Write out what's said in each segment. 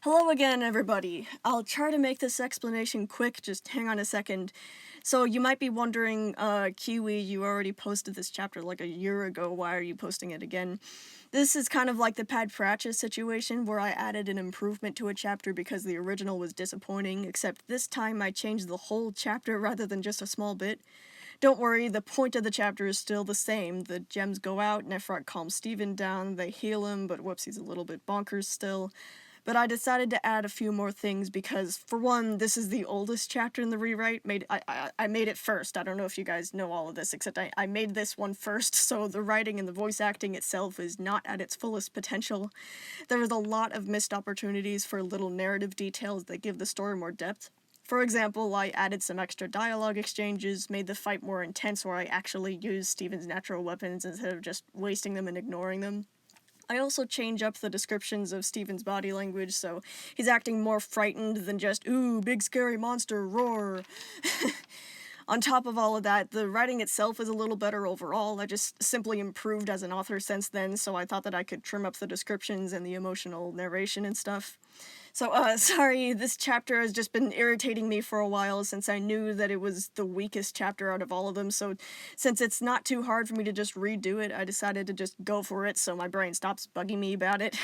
Hello again, everybody. I'll try to make this explanation quick, just hang on a second. So you might be wondering, Kiwi, you already posted this chapter like a year ago, why are you posting it again? This is kind of like the Pad Fratches situation, where I added an improvement to a chapter because the original was disappointing, except this time I changed the whole chapter rather than just a small bit. Don't worry, the point of the chapter is still the same. The gems go out, Nephrite calms Steven down, they heal him, but whoops, he's a little bit bonkers still. But I decided to add a few more things because, for one, this is the oldest chapter in the rewrite. I made it first. I don't know if you guys know all of this, except I made this one first, so the writing and the voice acting itself is not at its fullest potential. There was a lot of missed opportunities for little narrative details that give the story more depth. For example, I added some extra dialogue exchanges, made the fight more intense where I actually used Steven's natural weapons instead of just wasting them and ignoring them. I also change up the descriptions of Steven's body language, so he's acting more frightened than just, ooh, big scary monster, roar. On top of all of that, the writing itself is a little better overall. I just simply improved as an author since then, so I thought that I could trim up the descriptions and the emotional narration and stuff. So, sorry, this chapter has just been irritating me for a while since I knew that it was the weakest chapter out of all of them, so since it's not too hard for me to just redo it, I decided to just go for it so my brain stops bugging me about it.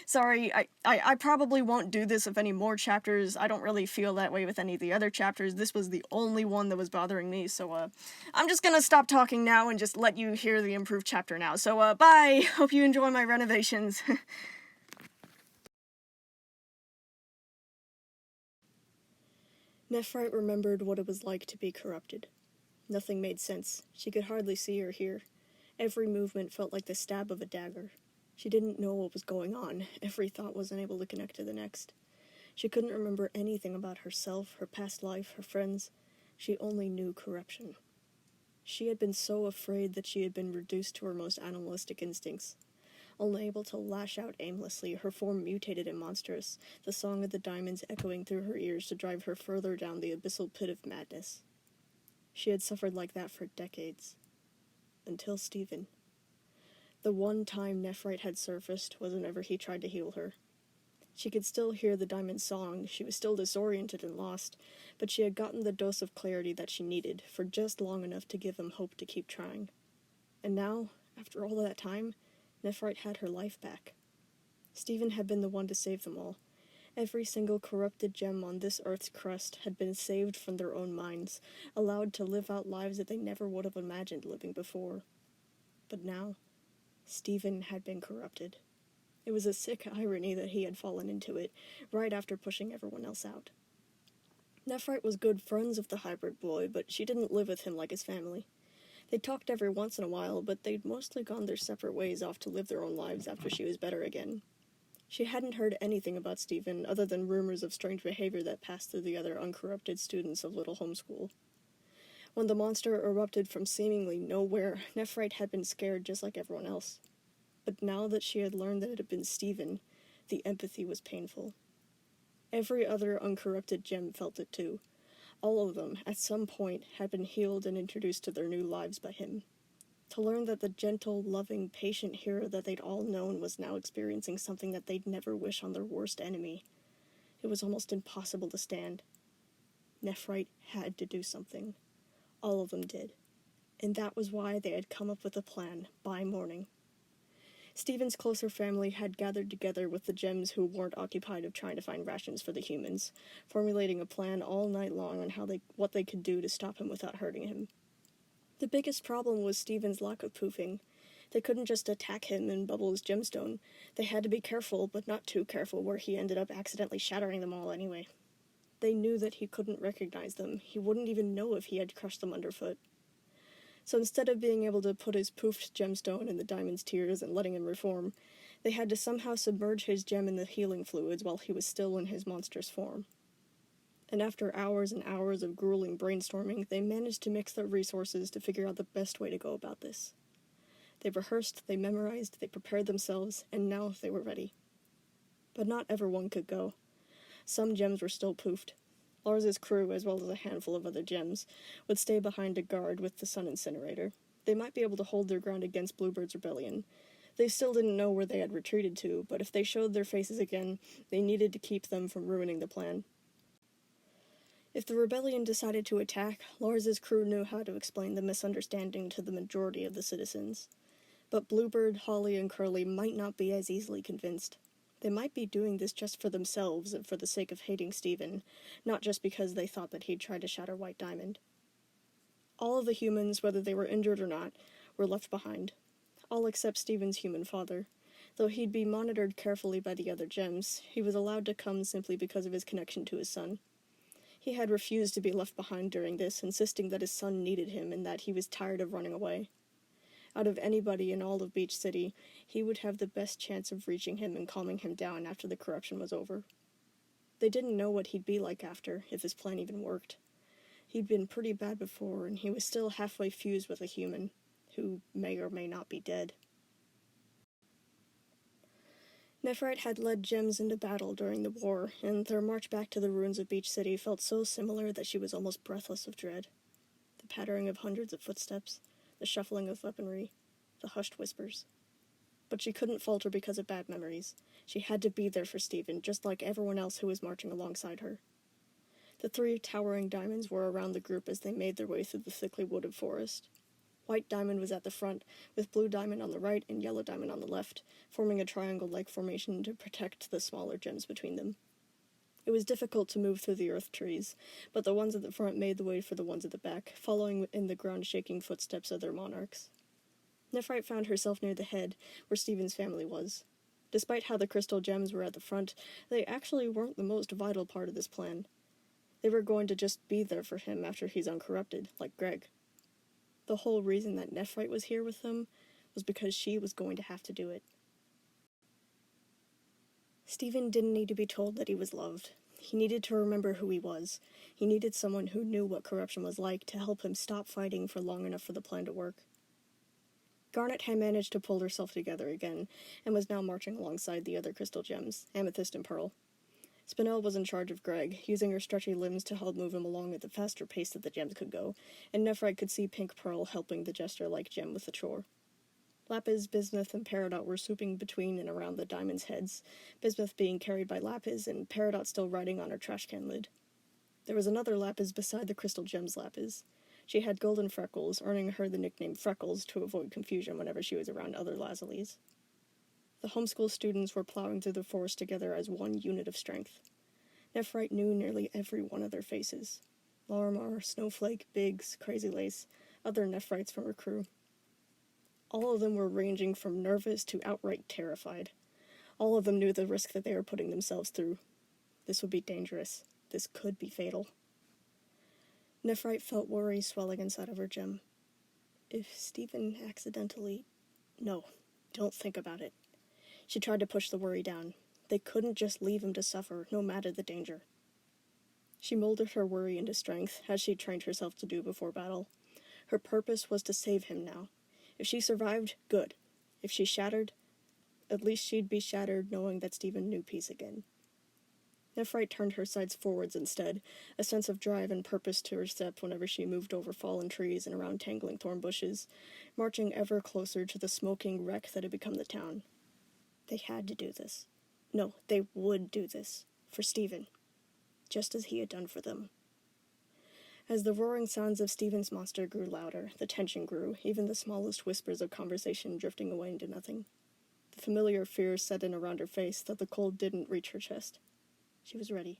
Sorry, I probably won't do this with any more chapters. I don't really feel that way with any of the other chapters. This was the only one that was bothering me, so, I'm just gonna stop talking now and just let you hear the improved chapter now. So, bye! Hope you enjoy my renovations. Nephrite remembered what it was like to be corrupted. Nothing made sense. She could hardly see or hear. Every movement felt like the stab of a dagger. She didn't know what was going on. Every thought was unable to connect to the next. She couldn't remember anything about herself, her past life, her friends. She only knew corruption. She had been so afraid that she had been reduced to her most animalistic instincts. Only able to lash out aimlessly, her form mutated and monstrous, the song of the diamonds echoing through her ears to drive her further down the abyssal pit of madness. She had suffered like that for decades. Until Steven. The one time Nephrite had surfaced was whenever he tried to heal her. She could still hear the diamond song, she was still disoriented and lost, but she had gotten the dose of clarity that she needed, for just long enough to give him hope to keep trying. And now, after all that time, Nephrite had her life back. Steven had been the one to save them all. Every single corrupted gem on this earth's crust had been saved from their own minds, allowed to live out lives that they never would have imagined living before. But now, Steven had been corrupted. It was a sick irony that he had fallen into it, right after pushing everyone else out. Nephrite was good friends with the hybrid boy, but she didn't live with him like his family. They talked every once in a while, but they'd mostly gone their separate ways off to live their own lives after she was better again. She hadn't heard anything about Steven other than rumors of strange behavior that passed through the other uncorrupted students of Little Home School. When the monster erupted from seemingly nowhere, Nephrite had been scared just like everyone else. But now that she had learned that it had been Steven, the empathy was painful. Every other uncorrupted gem felt it too. All of them, at some point, had been healed and introduced to their new lives by him. To learn that the gentle, loving, patient hero that they'd all known was now experiencing something that they'd never wish on their worst enemy. It was almost impossible to stand. Nephrite had to do something. All of them did. And that was why they had come up with a plan by morning. Steven's closer family had gathered together with the gems who weren't occupied of trying to find rations for the humans, formulating a plan all night long on what they could do to stop him without hurting him. The biggest problem was Steven's lack of poofing. They couldn't just attack him and bubble his gemstone. They had to be careful, but not too careful, where he ended up accidentally shattering them all anyway. They knew that he couldn't recognize them. He wouldn't even know if he had crushed them underfoot. So instead of being able to put his poofed gemstone in the diamond's tears and letting him reform, they had to somehow submerge his gem in the healing fluids while he was still in his monstrous form. And after hours and hours of grueling brainstorming, they managed to mix their resources to figure out the best way to go about this. They rehearsed, they memorized, they prepared themselves, and now they were ready. But not everyone could go. Some gems were still poofed. Lars's crew, as well as a handful of other gems, would stay behind to guard with the Sun Incinerator. They might be able to hold their ground against Bluebird's rebellion. They still didn't know where they had retreated to, but if they showed their faces again, they needed to keep them from ruining the plan. If the rebellion decided to attack, Lars's crew knew how to explain the misunderstanding to the majority of the citizens. But Bluebird, Holly, and Curly might not be as easily convinced. They might be doing this just for themselves and for the sake of hating Steven, not just because they thought that he'd tried to shatter White Diamond. All of the humans, whether they were injured or not, were left behind. All except Steven's human father. Though he'd be monitored carefully by the other gems, he was allowed to come simply because of his connection to his son. He had refused to be left behind during this, insisting that his son needed him and that he was tired of running away. Out of anybody in all of Beach City, he would have the best chance of reaching him and calming him down after the corruption was over. They didn't know what he'd be like after, if his plan even worked. He'd been pretty bad before, and he was still halfway fused with a human, who may or may not be dead. Nephrite had led gems into battle during the war, and their march back to the ruins of Beach City felt so similar that she was almost breathless of dread. The pattering of hundreds of footsteps, the shuffling of weaponry, the hushed whispers. But she couldn't falter because of bad memories. She had to be there for Steven, just like everyone else who was marching alongside her. The 3 towering diamonds were around the group as they made their way through the thickly wooded forest. White Diamond was at the front, with Blue Diamond on the right and Yellow Diamond on the left, forming a triangle-like formation to protect the smaller gems between them. It was difficult to move through the earth trees, but the ones at the front made the way for the ones at the back, following in the ground-shaking footsteps of their monarchs. Nephrite found herself near the head, where Steven's family was. Despite how the crystal gems were at the front, they actually weren't the most vital part of this plan. They were going to just be there for him after he's uncorrupted, like Greg. The whole reason that Nephrite was here with them was because she was going to have to do it. Steven didn't need to be told that he was loved. He needed to remember who he was. He needed someone who knew what corruption was like to help him stop fighting for long enough for the plan to work. Garnet had managed to pull herself together again, and was now marching alongside the other crystal gems, Amethyst and Pearl. Spinel was in charge of Greg, using her stretchy limbs to help move him along at the faster pace that the gems could go, and Nephrite could see Pink Pearl helping the jester-like gem with the chore. Lapis, Bismuth, and Peridot were swooping between and around the diamonds' heads, Bismuth being carried by Lapis and Peridot still riding on her trash can lid. There was another Lapis beside the crystal gem's Lapis. She had golden freckles, earning her the nickname Freckles to avoid confusion whenever she was around other Lazulis. The homeschool students were plowing through the forest together as one unit of strength. Nephrite knew nearly every one of their faces. Larimar, Snowflake, Biggs, Crazy Lace, other Nephrites from her crew. All of them were ranging from nervous to outright terrified. All of them knew the risk that they were putting themselves through. This would be dangerous. This could be fatal. Nephrite felt worry swelling inside of her gem. If Steven accidentally... No, don't think about it. She tried to push the worry down. They couldn't just leave him to suffer, no matter the danger. She molded her worry into strength, as she'd trained herself to do before battle. Her purpose was to save him now. If she survived, good. If she shattered, at least she'd be shattered knowing that Steven knew peace again. Nephrite turned her sights forwards instead, a sense of drive and purpose to her step whenever she moved over fallen trees and around tangling thorn bushes, marching ever closer to the smoking wreck that had become the town. They had to do this. No, they would do this. For Steven. Just as he had done for them. As the roaring sounds of Steven's monster grew louder, the tension grew, even the smallest whispers of conversation drifting away into nothing. The familiar fear set in around her face that the cold didn't reach her chest. She was ready.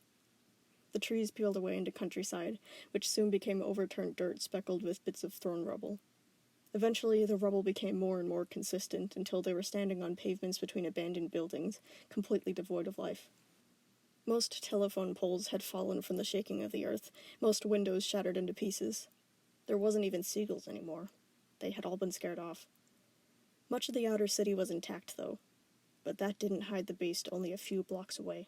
The trees peeled away into countryside, which soon became overturned dirt speckled with bits of thrown rubble. Eventually, the rubble became more and more consistent until they were standing on pavements between abandoned buildings, completely devoid of life. Most telephone poles had fallen from the shaking of the earth, most windows shattered into pieces. There wasn't even seagulls anymore. They had all been scared off. Much of the outer city was intact, though, but that didn't hide the beast only a few blocks away.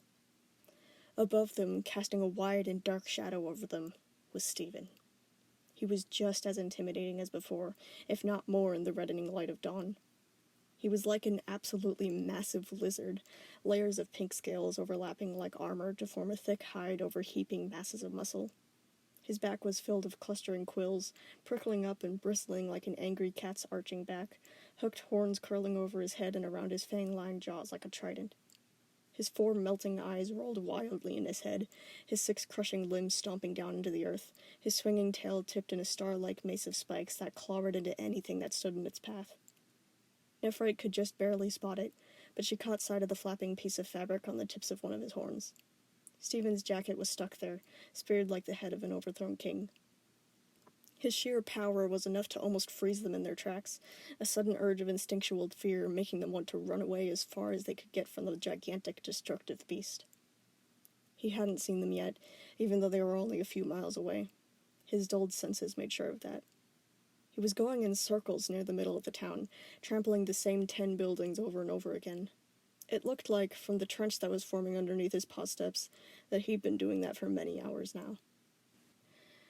Above them, casting a wide and dark shadow over them, was Steven. He was just as intimidating as before, if not more in the reddening light of dawn. He was like an absolutely massive lizard, layers of pink scales overlapping like armor to form a thick hide over heaping masses of muscle. His back was filled with clustering quills, prickling up and bristling like an angry cat's arching back, hooked horns curling over his head and around his fang-lined jaws like a trident. His 4 melting eyes rolled wildly in his head, his 6 crushing limbs stomping down into the earth, his swinging tail tipped in a star-like mace of spikes that clawed into anything that stood in its path. Nephrite could just barely spot it, but she caught sight of the flapping piece of fabric on the tips of one of his horns. Steven's jacket was stuck there, speared like the head of an overthrown king. His sheer power was enough to almost freeze them in their tracks, a sudden urge of instinctual fear making them want to run away as far as they could get from the gigantic, destructive beast. He hadn't seen them yet, even though they were only a few miles away. His dulled senses made sure of that. He was going in circles near the middle of the town, trampling the same 10 buildings over and over again. It looked like, from the trench that was forming underneath his paw steps, that he'd been doing that for many hours now.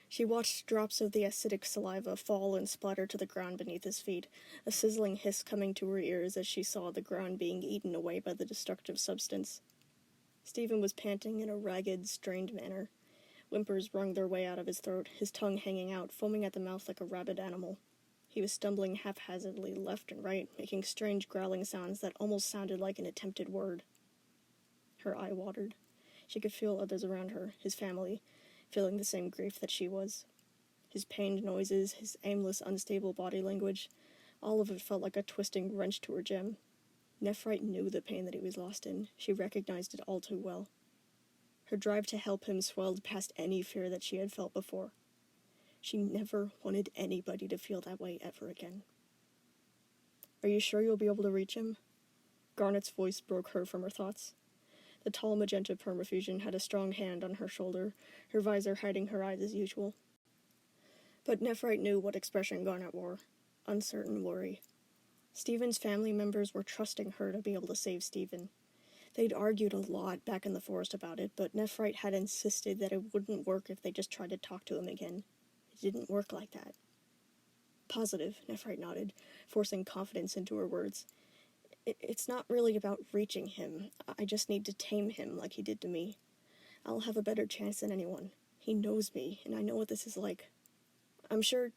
She watched drops of the acidic saliva fall and splatter to the ground beneath his feet, a sizzling hiss coming to her ears as she saw the ground being eaten away by the destructive substance. Stephen was panting in a ragged, strained manner. Whimpers wrung their way out of his throat, his tongue hanging out, foaming at the mouth like a rabid animal. He was stumbling haphazardly left and right, making strange growling sounds that almost sounded like an attempted word. Her eye watered. She could feel others around her, his family, feeling the same grief that she was. His pained noises, his aimless, unstable body language, all of it felt like a twisting wrench to her gem. Nephrite knew the pain that he was lost in. She recognized it all too well. Her drive to help him swelled past any fear that she had felt before. She never wanted anybody to feel that way ever again. "Are you sure you'll be able to reach him?" Garnet's voice broke her from her thoughts. The tall magenta permafusion had a strong hand on her shoulder, her visor hiding her eyes as usual. But Nephrite knew what expression Garnet wore. Uncertain worry. Stephen's family members were trusting her to be able to save Stephen. They'd argued a lot back in the forest about it, but Nephrite had insisted that it wouldn't work if they just tried to talk to him again. It didn't work like that. "Positive," Nephrite nodded, forcing confidence into her words. It's not really about reaching him. I just need to tame him like he did to me. I'll have a better chance than anyone. He knows me, and I know what this is like. I'm sure—"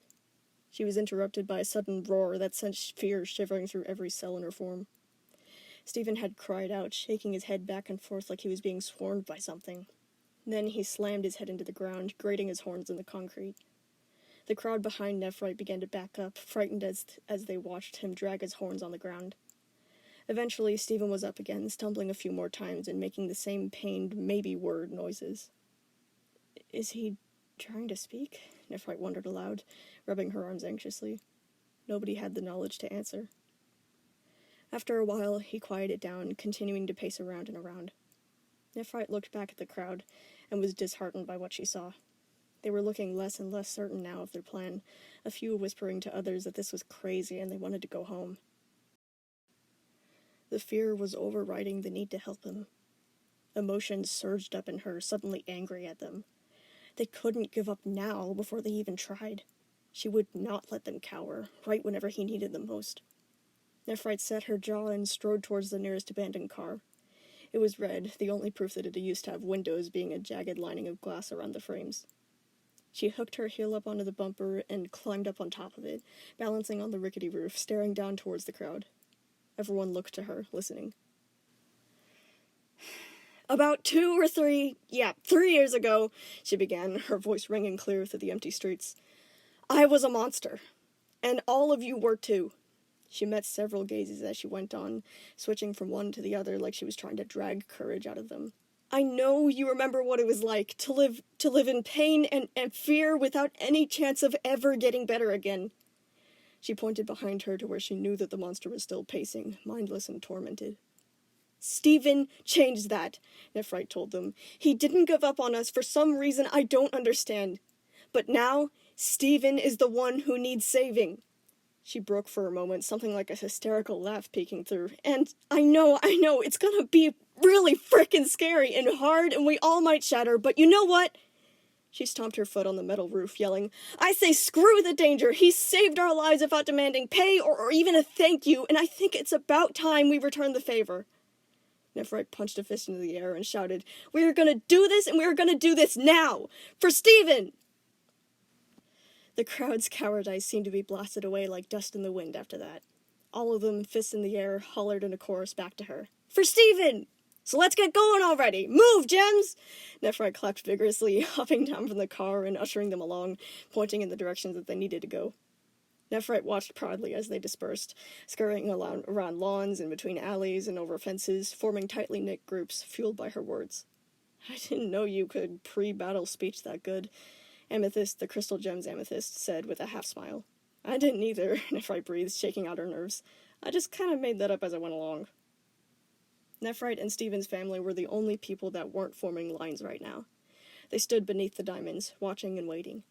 She was interrupted by a sudden roar that sent fear shivering through every cell in her form. Stephen had cried out, shaking his head back and forth like he was being swarmed by something. Then he slammed his head into the ground, grating his horns in the concrete. The crowd behind Nephrite began to back up, frightened as they watched him drag his horns on the ground. Eventually, Stephen was up again, stumbling a few more times and making the same pained maybe-word noises. "Is he trying to speak?" Nephrite wondered aloud, rubbing her arms anxiously. Nobody had the knowledge to answer. After a while, he quieted down, continuing to pace around and around. Nephrite looked back at the crowd and was disheartened by what she saw. They were looking less and less certain now of their plan, a few whispering to others that this was crazy and they wanted to go home. The fear was overriding the need to help him. Emotions surged up in her, suddenly angry at them. They couldn't give up now before they even tried. She would not let them cower, right whenever he needed them most. Nephrite set her jaw and strode towards the nearest abandoned car. It was red, the only proof that it used to have windows being a jagged lining of glass around the frames. She hooked her heel up onto the bumper and climbed up on top of it, balancing on the rickety roof, staring down towards the crowd. Everyone looked to her, listening. "About 3 years ago," she began, her voice ringing clear through the empty streets. "I was a monster. And all of you were too." She met several gazes as she went on, switching from one to the other like she was trying to drag courage out of them. "I know you remember what it was like to live in pain and fear without any chance of ever getting better again." She pointed behind her to where she knew that the monster was still pacing, mindless and tormented. "Stephen changed that," Nephrite told them. "He didn't give up on us for some reason I don't understand. But now, Stephen is the one who needs saving." She broke for a moment, something like a hysterical laugh peeking through. "And I know, it's gonna be really frickin' scary and hard, and we all might shatter, but you know what?" She stomped her foot on the metal roof, yelling, "I say screw the danger! He saved our lives without demanding pay or even a thank you, and I think it's about time we return the favor." Nephrite punched a fist into the air and shouted, "We are gonna do this, and we are gonna do this now! For Stephen!" The crowd's cowardice seemed to be blasted away like dust in the wind after that. All of them, fists in the air, hollered in a chorus back to her. "For Steven! So let's get going already! Move, gems!" Nephrite clapped vigorously, hopping down from the car and ushering them along, pointing in the directions that they needed to go. Nephrite watched proudly as they dispersed, scurrying around lawns and between alleys and over fences, forming tightly knit groups, fueled by her words. "I didn't know you could pre-battle speech that good," Amethyst, the crystal gem's amethyst, said with a half-smile. "I didn't either," Nephrite breathed, shaking out her nerves. "I just kind of made that up as I went along." Nephrite and Steven's family were the only people that weren't forming lines right now. They stood beneath the diamonds, watching and waiting.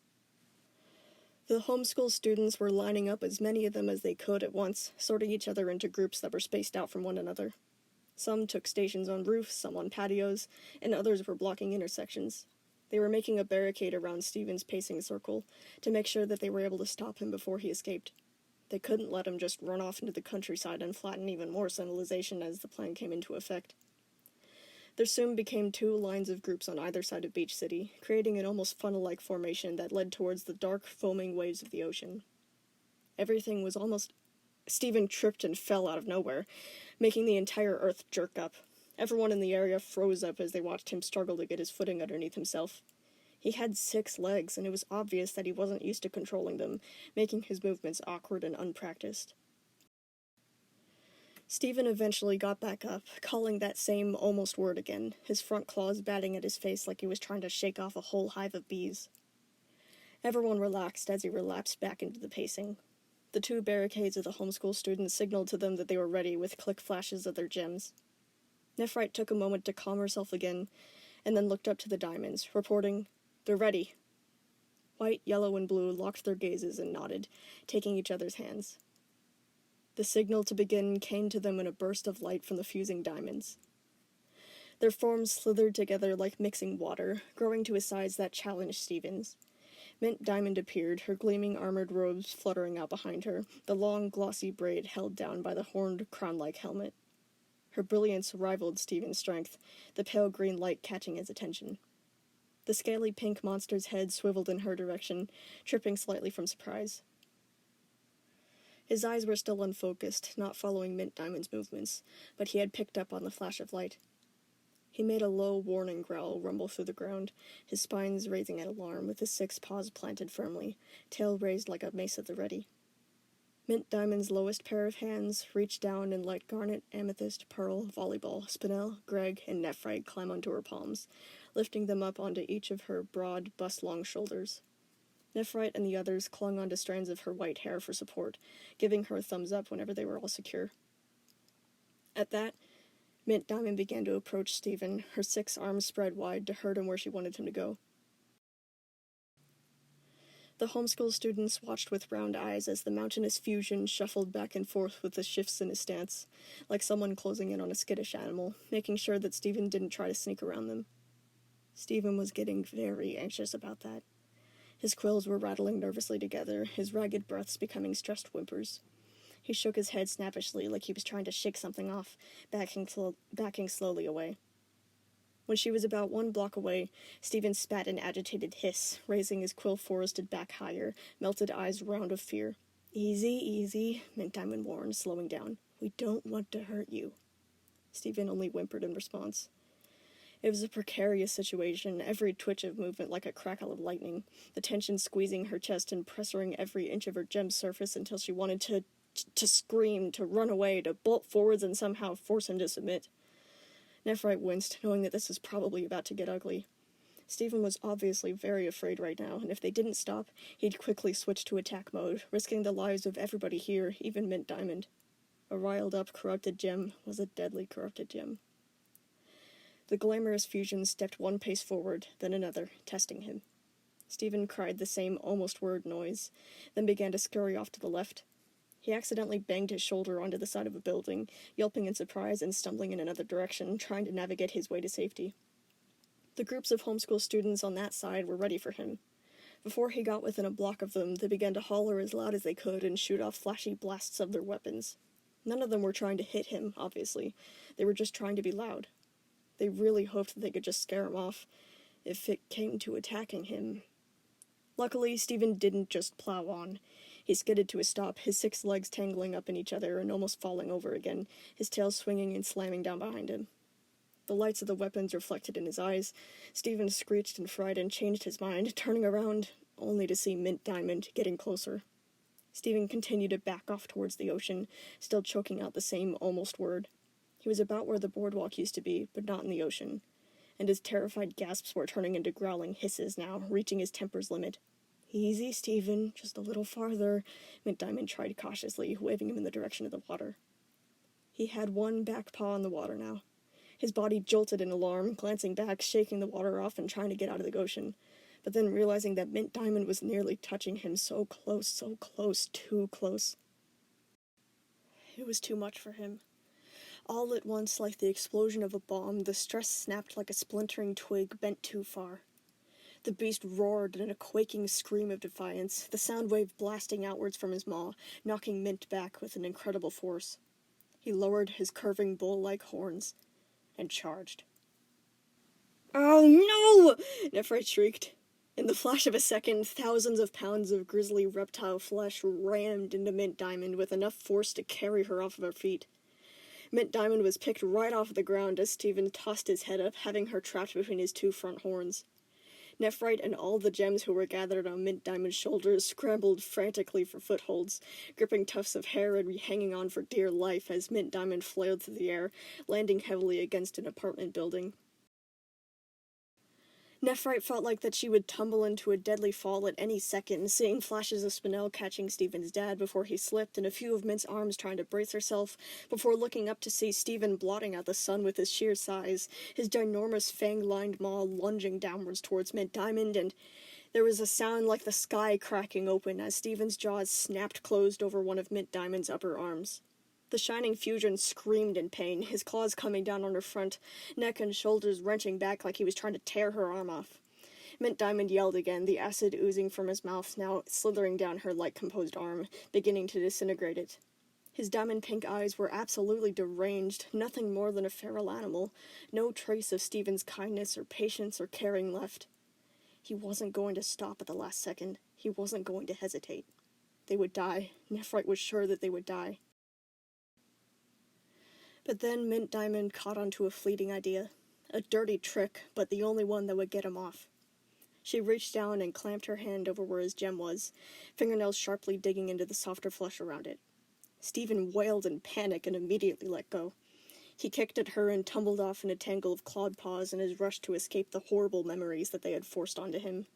The homeschool students were lining up as many of them as they could at once, sorting each other into groups that were spaced out from one another. Some took stations on roofs, some on patios, and others were blocking intersections. They were making a barricade around Steven's pacing circle to make sure that they were able to stop him before he escaped. They couldn't let him just run off into the countryside and flatten even more civilization as the plan came into effect. There soon became 2 lines of groups on either side of Beach City, creating an almost funnel-like formation that led towards the dark, foaming waves of the ocean. Everything was almost... Steven tripped and fell out of nowhere, making the entire earth jerk up. Everyone in the area froze up as they watched him struggle to get his footing underneath himself. He had 6 legs, and it was obvious that he wasn't used to controlling them, making his movements awkward and unpracticed. Steven eventually got back up, calling that same almost word again, his front claws batting at his face like he was trying to shake off a whole hive of bees. Everyone relaxed as he relapsed back into the pacing. The 2 barricades of the homeschool students signaled to them that they were ready with click flashes of their gems. Nephrite took a moment to calm herself again, and then looked up to the diamonds, reporting, "They're ready." White, yellow, and blue locked their gazes and nodded, taking each other's hands. The signal to begin came to them in a burst of light from the fusing diamonds. Their forms slithered together like mixing water, growing to a size that challenged Steven's. Mint Diamond appeared, her gleaming armored robes fluttering out behind her, the long, glossy braid held down by the horned, crown-like helmet. Her brilliance rivaled Steven's strength, the pale green light catching his attention. The scaly pink monster's head swiveled in her direction, tripping slightly from surprise. His eyes were still unfocused, not following Mint Diamond's movements, but he had picked up on the flash of light. He made a low, warning growl rumble through the ground, his spines raising in alarm, with his 6 paws planted firmly, tail raised like a mace at the ready. Mint Diamond's lowest pair of hands reached down and let Garnet, Amethyst, Pearl, Volleyball, Spinel, Greg, and Nephrite climb onto her palms, lifting them up onto each of her broad, bust-long shoulders. Nephrite and the others clung onto strands of her white hair for support, giving her a thumbs up whenever they were all secure. At that, Mint Diamond began to approach Steven, her 6 arms spread wide to herd him where she wanted him to go. The homeschool students watched with round eyes as the mountainous fusion shuffled back and forth with the shifts in his stance, like someone closing in on a skittish animal, making sure that Steven didn't try to sneak around them. Steven was getting very anxious about that. His quills were rattling nervously together, his ragged breaths becoming stressed whimpers. He shook his head snappishly like he was trying to shake something off, backing slowly away. When she was about 1 block away, Steven spat an agitated hiss, raising his quill-forested back higher, melted eyes round of fear. "Easy, easy," Mint Diamond warned, slowing down. "We don't want to hurt you." Steven only whimpered in response. It was a precarious situation, every twitch of movement like a crackle of lightning, the tension squeezing her chest and pressuring every inch of her gem's surface until she wanted to scream, to run away, to bolt forwards and somehow force him to submit. Nephrite winced, knowing that this was probably about to get ugly. Steven was obviously very afraid right now, and if they didn't stop, he'd quickly switch to attack mode, risking the lives of everybody here, even Mint Diamond. A riled-up, corrupted gem was a deadly corrupted gem. The glamorous fusion stepped 1 pace forward, then another, testing him. Steven cried the same almost-word noise, then began to scurry off to the left. He accidentally banged his shoulder onto the side of a building, yelping in surprise and stumbling in another direction, trying to navigate his way to safety. The groups of homeschool students on that side were ready for him. Before he got within a block of them, they began to holler as loud as they could and shoot off flashy blasts of their weapons. None of them were trying to hit him, obviously. They were just trying to be loud. They really hoped that they could just scare him off, if it came to attacking him. Luckily, Steven didn't just plow on. He skidded to a stop, his 6 legs tangling up in each other and almost falling over again, his tail swinging and slamming down behind him. The lights of the weapons reflected in his eyes. Steven screeched in fright and changed his mind, turning around, only to see Mint Diamond getting closer. Steven continued to back off towards the ocean, still choking out the same almost word. He was about where the boardwalk used to be, but not in the ocean, and his terrified gasps were turning into growling hisses now, reaching his temper's limit. "Easy, Steven, just a little farther," Mint Diamond tried cautiously, waving him in the direction of the water. He had one back paw on the water now. His body jolted in alarm, glancing back, shaking the water off and trying to get out of the ocean, but then realizing that Mint Diamond was nearly touching him, so close, too close. It was too much for him. All at once, like the explosion of a bomb, the stress snapped like a splintering twig bent too far. The beast roared in a quaking scream of defiance, the sound wave blasting outwards from his maw, knocking Mint back with an incredible force. He lowered his curving bull-like horns and charged. "Oh no!" Nephrite shrieked. In the flash of a second, thousands of pounds of grisly reptile flesh rammed into Mint Diamond with enough force to carry her off of her feet. Mint Diamond was picked right off the ground as Steven tossed his head up, having her trapped between his 2 front horns. Nephrite and all the gems who were gathered on Mint Diamond's shoulders scrambled frantically for footholds, gripping tufts of hair and hanging on for dear life as Mint Diamond flailed through the air, landing heavily against an apartment building. Nephrite felt like that she would tumble into a deadly fall at any second, seeing flashes of Spinel catching Steven's dad before he slipped, and a few of Mint's arms trying to brace herself, before looking up to see Steven blotting out the sun with his sheer size, his ginormous fang-lined maw lunging downwards towards Mint Diamond, and there was a sound like the sky cracking open as Steven's jaws snapped closed over one of Mint Diamond's upper arms. The shining fusion screamed in pain, his claws coming down on her front, neck and shoulders wrenching back like he was trying to tear her arm off. Mint Diamond yelled again, the acid oozing from his mouth, now slithering down her light-composed arm, beginning to disintegrate it. His diamond-pink eyes were absolutely deranged, nothing more than a feral animal, no trace of Steven's kindness or patience or caring left. He wasn't going to stop at the last second. He wasn't going to hesitate. They would die. Nephrite was sure that they would die. But then Mint Diamond caught onto a fleeting idea. A dirty trick, but the only one that would get him off. She reached down and clamped her hand over where his gem was, fingernails sharply digging into the softer flesh around it. Steven wailed in panic and immediately let go. He kicked at her and tumbled off in a tangle of clawed paws in his rush to escape the horrible memories that they had forced onto him.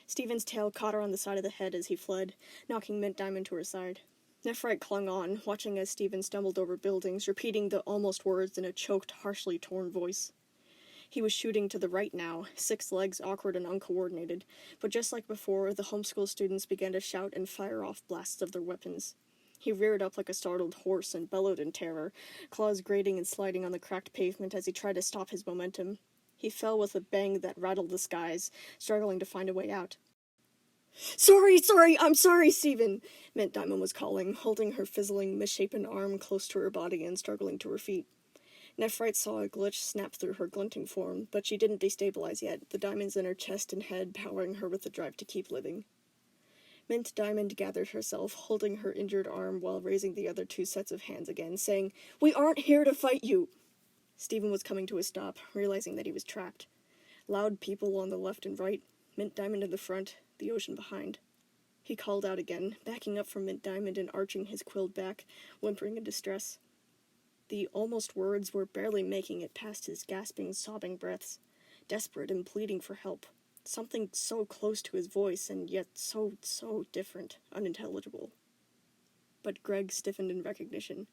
Steven's tail caught her on the side of the head as he fled, knocking Mint Diamond to her side. Nephrite clung on, watching as Steven stumbled over buildings, repeating the almost words in a choked, harshly torn voice. He was shooting to the right now, 6 legs awkward and uncoordinated, but just like before, the homeschool students began to shout and fire off blasts of their weapons. He reared up like a startled horse and bellowed in terror, claws grating and sliding on the cracked pavement as he tried to stop his momentum. He fell with a bang that rattled the skies, struggling to find a way out. I'm sorry, Steven," Mint Diamond was calling, holding her fizzling, misshapen arm close to her body and struggling to her feet. Nephrite saw a glitch snap through her glinting form, but she didn't destabilize yet, the diamonds in her chest and head powering her with the drive to keep living. Mint Diamond gathered herself, holding her injured arm while raising the other 2 sets of hands again, saying, "We aren't here to fight you!" Steven was coming to a stop, realizing that he was trapped. Loud people on the left and right, Mint Diamond in the front, the ocean behind. He called out again, backing up from Mint Diamond and arching his quilled back, whimpering in distress. The almost words were barely making it past his gasping, sobbing breaths, desperate and pleading for help. Something so close to his voice, and yet so different, unintelligible. But Greg stiffened in recognition.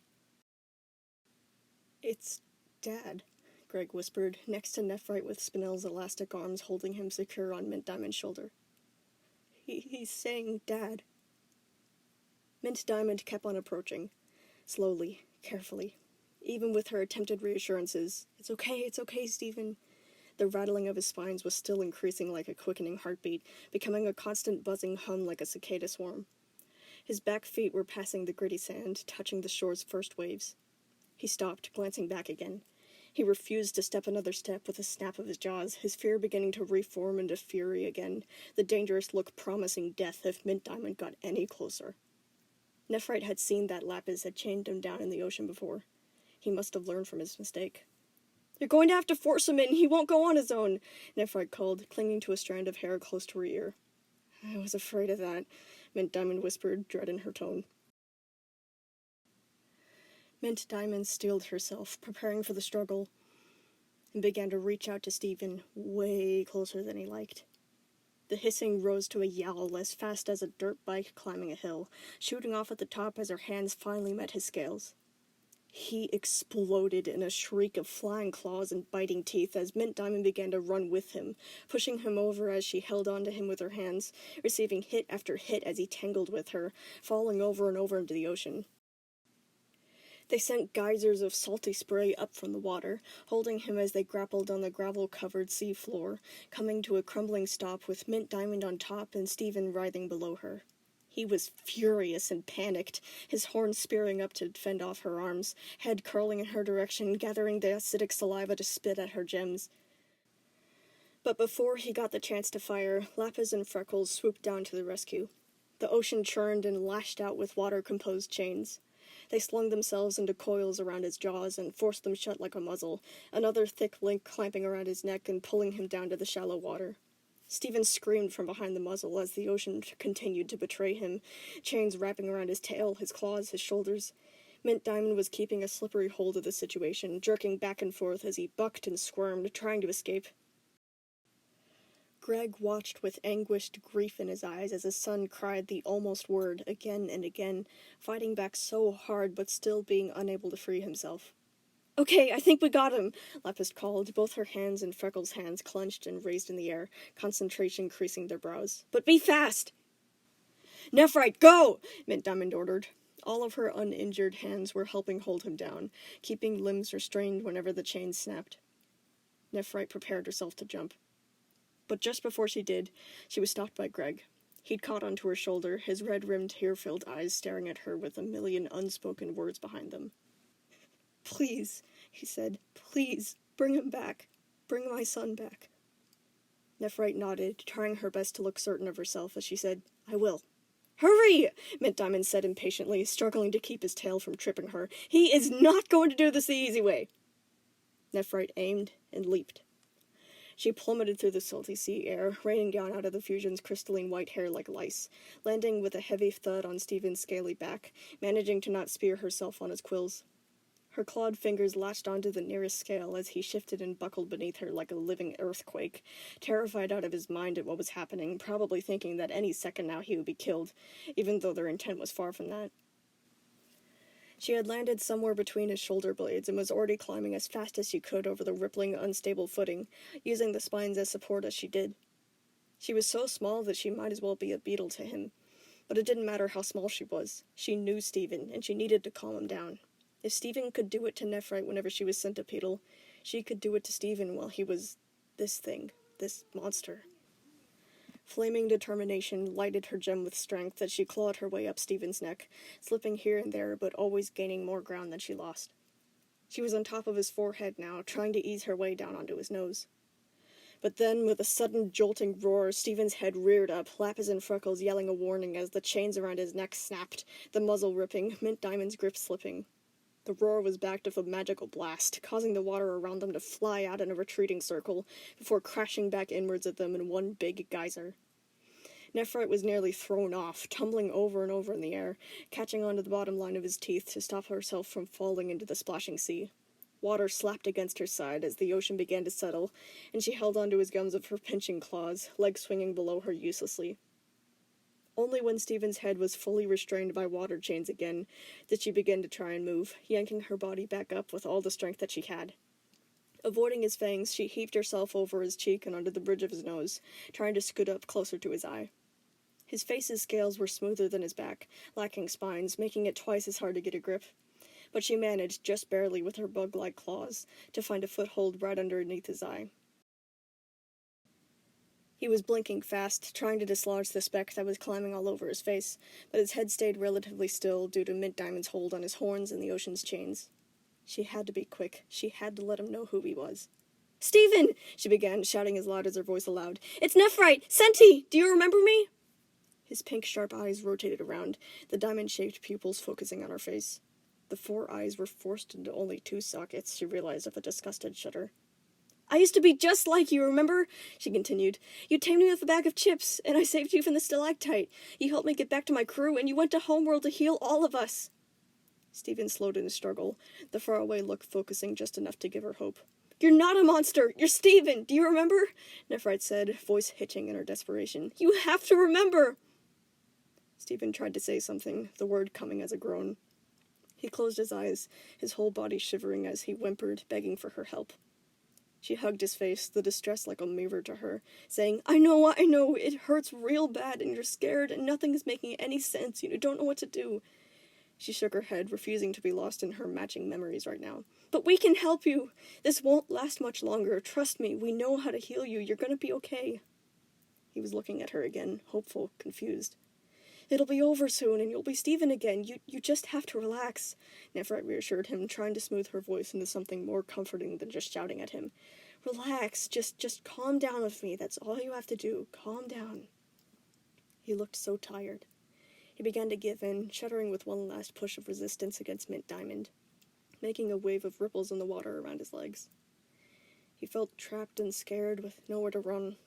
"It's Dad," Greg whispered, next to Nephrite with Spinel's elastic arms holding him secure on Mint Diamond's shoulder. He's saying Dad." Mint Diamond kept on approaching, slowly, carefully. Even with her attempted reassurances, it's okay, Steven." The rattling of his spines was still increasing like a quickening heartbeat, becoming a constant buzzing hum like a cicada swarm. His back feet were passing the gritty sand, touching the shore's first waves. He stopped, glancing back again. He refused to step another step with a snap of his jaws, his fear beginning to reform into fury again, the dangerous look promising death if Mint Diamond got any closer. Nephrite had seen that Lapis had chained him down in the ocean before. He must have learned from his mistake. "You're going to have to force him in, he won't go on his own," Nephrite called, clinging to a strand of hair close to her ear. "I was afraid of that," Mint Diamond whispered, dread in her tone. Mint Diamond steeled herself, preparing for the struggle, and began to reach out to Steven, way closer than he liked. The hissing rose to a yowl as fast as a dirt bike climbing a hill, shooting off at the top as her hands finally met his scales. He exploded in a shriek of flying claws and biting teeth as Mint Diamond began to run with him, pushing him over as she held onto him with her hands, receiving hit after hit as he tangled with her, falling over and over into the ocean. They sent geysers of salty spray up from the water, holding him as they grappled on the gravel-covered sea floor, coming to a crumbling stop with Mint Diamond on top and Steven writhing below her. He was furious and panicked, his horns spearing up to fend off her arms, head curling in her direction, gathering the acidic saliva to spit at her gems. But before he got the chance to fire, Lapis and Freckles swooped down to the rescue. The ocean churned and lashed out with water-composed chains. They slung themselves into coils around his jaws and forced them shut like a muzzle, another thick link clamping around his neck and pulling him down to the shallow water. Steven screamed from behind the muzzle as the ocean continued to betray him, chains wrapping around his tail, his claws, his shoulders. Mint Diamond was keeping a slippery hold of the situation, jerking back and forth as he bucked and squirmed, trying to escape. Greg watched with anguished grief in his eyes as his son cried the almost word again and again, fighting back so hard but still being unable to free himself. "Okay, I think we got him," Lapis called, both her hands and Freckles' hands clenched and raised in the air, concentration creasing their brows. "But be fast!" "Nephrite, go!" Mint Diamond ordered. All of her uninjured hands were helping hold him down, keeping limbs restrained whenever the chains snapped. Nephrite prepared herself to jump. But just before she did, she was stopped by Greg. He'd caught onto her shoulder, his red-rimmed, tear-filled eyes staring at her with a million unspoken words behind them. "Please," he said, "please, bring him back. Bring my son back." Nephrite nodded, trying her best to look certain of herself as she said, "I will." "Hurry!" Mint Diamond said impatiently, struggling to keep his tail from tripping her. "He is not going to do this the easy way." Nephrite aimed and leaped. She plummeted through the salty sea air, raining down out of the fusion's crystalline white hair like lice, landing with a heavy thud on Steven's scaly back, managing to not spear herself on his quills. Her clawed fingers latched onto the nearest scale as he shifted and buckled beneath her like a living earthquake, terrified out of his mind at what was happening, probably thinking that any second now he would be killed, even though their intent was far from that. She had landed somewhere between his shoulder blades and was already climbing as fast as she could over the rippling, unstable footing, using the spines as support as she did. She was so small that she might as well be a beetle to him, but it didn't matter how small she was. She knew Steven, and she needed to calm him down. If Steven could do it to Nephrite whenever she was centipedal, she could do it to Steven while he was this thing, this monster. Flaming determination lighted her gem with strength as she clawed her way up Steven's neck, slipping here and there but always gaining more ground than she lost. She was on top of his forehead now, trying to ease her way down onto his nose. But then, with a sudden jolting roar, Steven's head reared up, Lapis and Freckles yelling a warning as the chains around his neck snapped, the muzzle ripping, Mint Diamond's grip slipping. The roar was backed with a magical blast, causing the water around them to fly out in a retreating circle, before crashing back inwards at them in one big geyser. Nephrite was nearly thrown off, tumbling over and over in the air, catching onto the bottom line of his teeth to stop herself from falling into the splashing sea. Water slapped against her side as the ocean began to settle, and she held onto his gums with her pinching claws, legs swinging below her uselessly. Only when Steven's head was fully restrained by water chains again did she begin to try and move, yanking her body back up with all the strength that she had. Avoiding his fangs, she heaved herself over his cheek and onto the bridge of his nose, trying to scoot up closer to his eye. His face's scales were smoother than his back, lacking spines, making it twice as hard to get a grip. But she managed, just barely with her bug-like claws, to find a foothold right underneath his eye. He was blinking fast, trying to dislodge the speck that was climbing all over his face, but his head stayed relatively still due to Mint Diamond's hold on his horns and the ocean's chains. She had to be quick. She had to let him know who he was. "Steven!" she began, shouting as loud as her voice allowed. "It's Nephrite! Senti! Do you remember me?" His pink, sharp eyes rotated around, the diamond-shaped pupils focusing on her face. The 4 eyes were forced into only 2 sockets, she realized with a disgusted shudder. "I used to be just like you, remember?" she continued. "You tamed me with a bag of chips, and I saved you from the stalactite. You helped me get back to my crew, and you went to Homeworld to heal all of us." Steven slowed in his struggle, the faraway look focusing just enough to give her hope. "You're not a monster! You're Steven! Do you remember?" Nephrite said, voice hitching in her desperation. "You have to remember!" Steven tried to say something, the word coming as a groan. He closed his eyes, his whole body shivering as he whimpered, begging for her help. She hugged his face, the distress like a mirror to her, saying, I know, it hurts real bad, and you're scared, and nothing is making any sense, you don't know what to do." She shook her head, refusing to be lost in her matching memories right now. "But we can help you! This won't last much longer. Trust me, we know how to heal you. You're gonna be okay." He was looking at her again, hopeful, confused. "It'll be over soon, and you'll be Steven again. You just have to relax," Nephrite reassured him, trying to smooth her voice into something more comforting than just shouting at him. "Relax, just calm down with me. That's all you have to do. Calm down." He looked so tired. He began to give in, shuddering with one last push of resistance against Mint Diamond, making a wave of ripples in the water around his legs. He felt trapped and scared, with nowhere to run.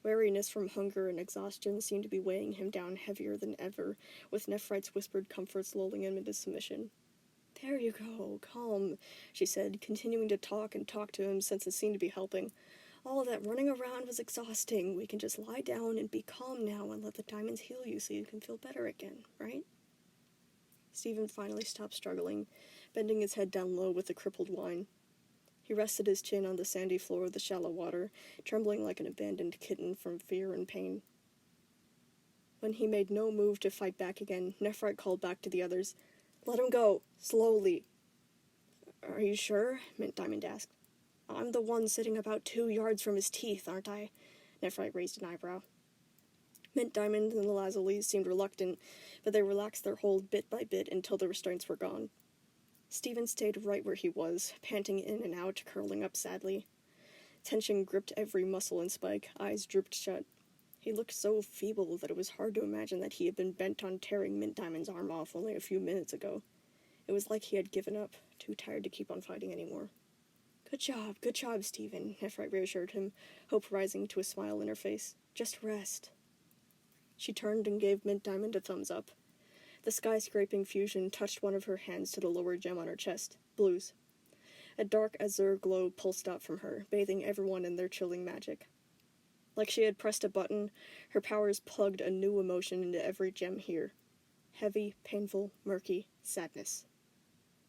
Weariness from hunger and exhaustion seemed to be weighing him down heavier than ever, with Nephrite's whispered comforts lulling him into submission. "There you go, calm," she said, continuing to talk to him since it seemed to be helping. "All that running around was exhausting. We can just lie down and be calm now and let the diamonds heal you so you can feel better again, right?" Steven finally stopped struggling, bending his head down low with the crippled whine. He rested his chin on the sandy floor of the shallow water, trembling like an abandoned kitten from fear and pain. When he made no move to fight back again, Nephrite called back to the others. "Let him go, slowly." "Are you sure?" Mint Diamond asked. "I'm the one sitting about 2 yards from his teeth, aren't I?" Nephrite raised an eyebrow. Mint Diamond and the Lazulis seemed reluctant, but they relaxed their hold bit by bit until the restraints were gone. Steven stayed right where he was, panting in and out, curling up sadly. Tension gripped every muscle and Spike, eyes drooped shut. He looked so feeble that it was hard to imagine that he had been bent on tearing Mint Diamond's arm off only a few minutes ago. It was like he had given up, too tired to keep on fighting anymore. Good job, Steven," Nephrite reassured him, hope rising to a smile in her face. "Just rest." She turned and gave Mint Diamond a thumbs up. The sky-scraping fusion touched one of her hands to the lower gem on her chest, Blue's. A dark azure glow pulsed out from her, bathing everyone in their chilling magic. Like she had pressed a button, her powers plugged a new emotion into every gem here. Heavy, painful, murky sadness.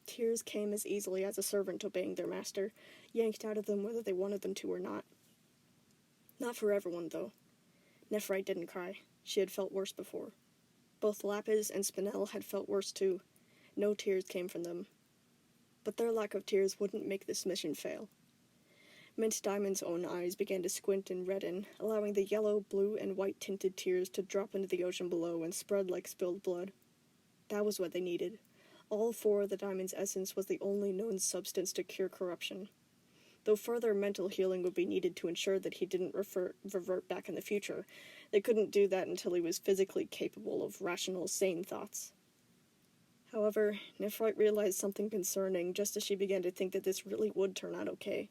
Tears came as easily as a servant obeying their master, yanked out of them whether they wanted them to or not. Not for everyone, though. Nephrite didn't cry. She had felt worse before. Both Lapis and Spinel had felt worse too. No tears came from them. But their lack of tears wouldn't make this mission fail. Mint Diamond's own eyes began to squint and redden, allowing the yellow, blue, and white-tinted tears to drop into the ocean below and spread like spilled blood. That was what they needed. All 4 of the diamond's essence was the only known substance to cure corruption. Though further mental healing would be needed to ensure that he didn't revert back in the future, they couldn't do that until he was physically capable of rational, sane thoughts. However, Nephrite realized something concerning just as she began to think that this really would turn out okay.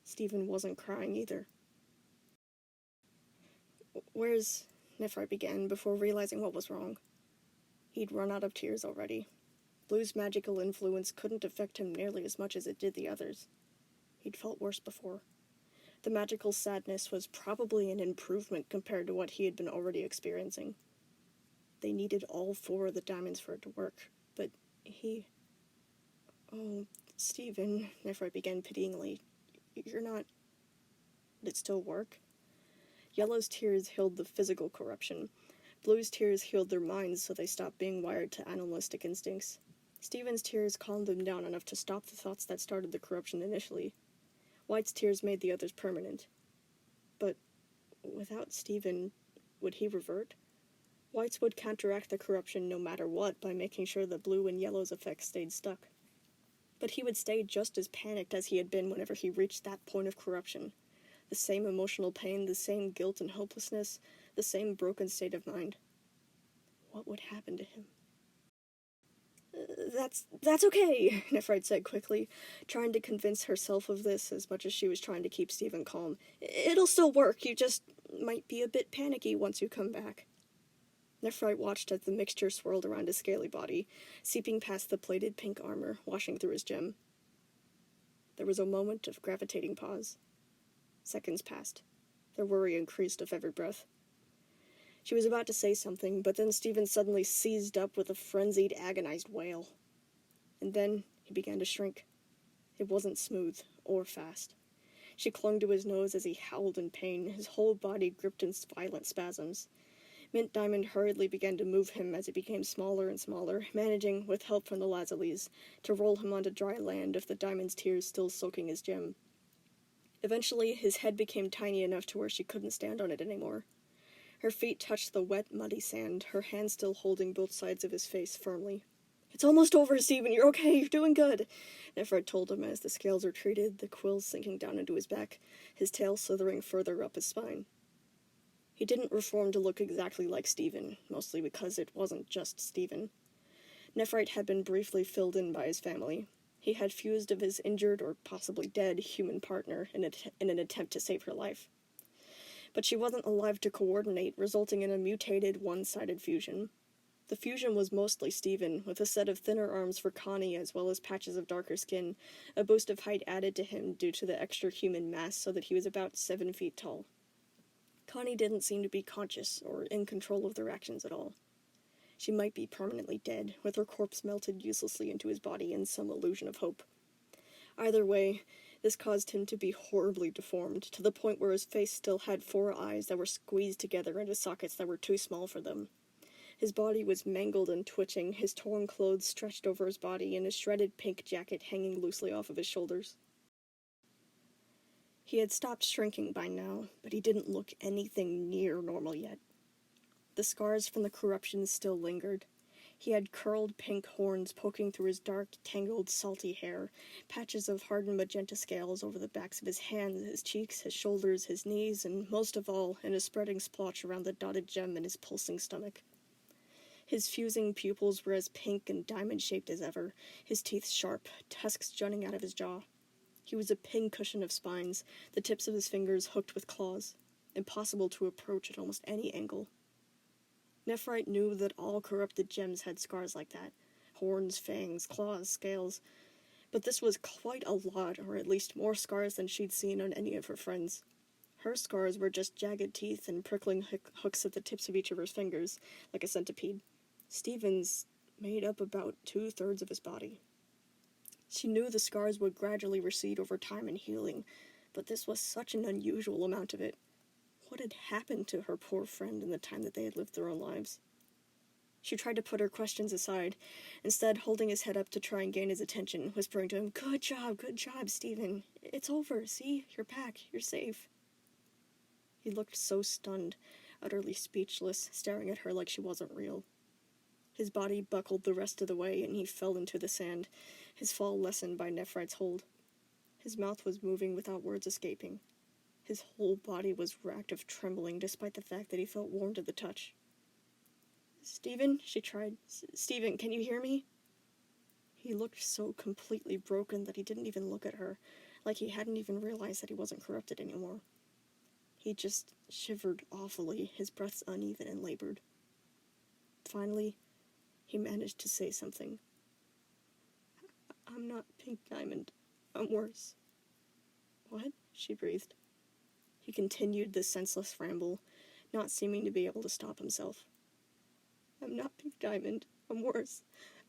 Steven wasn't crying either. "Where's—" Nephrite began before realizing what was wrong. He'd run out of tears already. Blue's magical influence couldn't affect him nearly as much as it did the others. He'd felt worse before. The magical sadness was probably an improvement compared to what he had been already experiencing. They needed all 4 of the diamonds for it to work, but he... "Oh, Steven," Nephrite began pityingly. "You're not... Would it still work?" Yellow's tears healed the physical corruption. Blue's tears healed their minds so they stopped being wired to animalistic instincts. Steven's tears calmed them down enough to stop the thoughts that started the corruption initially. White's tears made the others permanent. But without Steven, would he revert? White's would counteract the corruption no matter what by making sure that Blue and Yellow's effects stayed stuck. But he would stay just as panicked as he had been whenever he reached that point of corruption. The same emotional pain, the same guilt and hopelessness, the same broken state of mind. What would happen to him? That's okay, Nephrite said quickly, trying to convince herself of this as much as she was trying to keep Steven calm. It'll still work, you just might be a bit panicky once you come back. Nephrite watched as the mixture swirled around his scaly body, seeping past the plated pink armor, washing through his gem. There was a moment of gravitating pause. Seconds passed. Their worry increased with every breath. She was about to say something, but then Steven suddenly seized up with a frenzied, agonized wail. And then he began to shrink. It wasn't smooth or fast. She clung to his nose as he howled in pain, his whole body gripped in violent spasms. Mint Diamond hurriedly began to move him as he became smaller and smaller, managing, with help from the Lazulis, to roll him onto dry land with the diamond's tears still soaking his gem. Eventually, his head became tiny enough to where she couldn't stand on it anymore. Her feet touched the wet, muddy sand, her hands still holding both sides of his face firmly. It's almost over, Steven. You're okay. You're doing good, Nephrite told him as the scales retreated, the quills sinking down into his back, his tail slithering further up his spine. He didn't reform to look exactly like Steven, mostly because it wasn't just Steven. Nephrite had been briefly filled in by his family. He had fused of his injured or possibly dead human partner in an attempt to save her life. But she wasn't alive to coordinate, resulting in a mutated, one-sided fusion. The fusion was mostly Steven, with a set of thinner arms for Connie as well as patches of darker skin, a boost of height added to him due to the extra human mass so that he was about 7 feet tall. Connie didn't seem to be conscious or in control of their actions at all. She might be permanently dead, with her corpse melted uselessly into his body in some illusion of hope. Either way, this caused him to be horribly deformed, to the point where his face still had 4 eyes that were squeezed together into sockets that were too small for them. His body was mangled and twitching, his torn clothes stretched over his body, and his shredded pink jacket hanging loosely off of his shoulders. He had stopped shrinking by now, but he didn't look anything near normal yet. The scars from the corruption still lingered. He had curled pink horns poking through his dark, tangled, salty hair, patches of hardened magenta scales over the backs of his hands, his cheeks, his shoulders, his knees, and most of all, in a spreading splotch around the dotted gem in his pulsing stomach. His fusing pupils were as pink and diamond-shaped as ever, his teeth sharp, tusks jutting out of his jaw. He was a pincushion of spines, the tips of his fingers hooked with claws, impossible to approach at almost any angle. Nephrite knew that all corrupted gems had scars like that. Horns, fangs, claws, scales. But this was quite a lot, or at least more scars than she'd seen on any of her friends. Her scars were just jagged teeth and prickling hooks at the tips of each of her fingers, like a centipede. Steven's made up about 2/3 of his body. She knew the scars would gradually recede over time and healing, but this was such an unusual amount of it. What had happened to her poor friend in the time that they had lived their own lives? She tried to put her questions aside, instead holding his head up to try and gain his attention, whispering to him, good job, Steven. It's over, see? You're back, you're safe." He looked so stunned, utterly speechless, staring at her like she wasn't real. His body buckled the rest of the way, and he fell into the sand, his fall lessened by Nephrite's hold. His mouth was moving without words escaping. His whole body was racked of trembling, despite the fact that he felt warm to the touch. "Steven?" she tried. "Steven, can you hear me?" He looked so completely broken that he didn't even look at her, like he hadn't even realized that he wasn't corrupted anymore. He just shivered awfully, his breaths uneven and labored. Finally, he managed to say something. "I'm not Pink Diamond. I'm worse." "What?" she breathed. He continued the senseless ramble, not seeming to be able to stop himself. "I'm not Pink Diamond. I'm worse.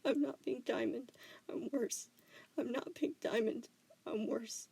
I'm not Pink Diamond. I'm worse. I'm not Pink Diamond. I'm worse."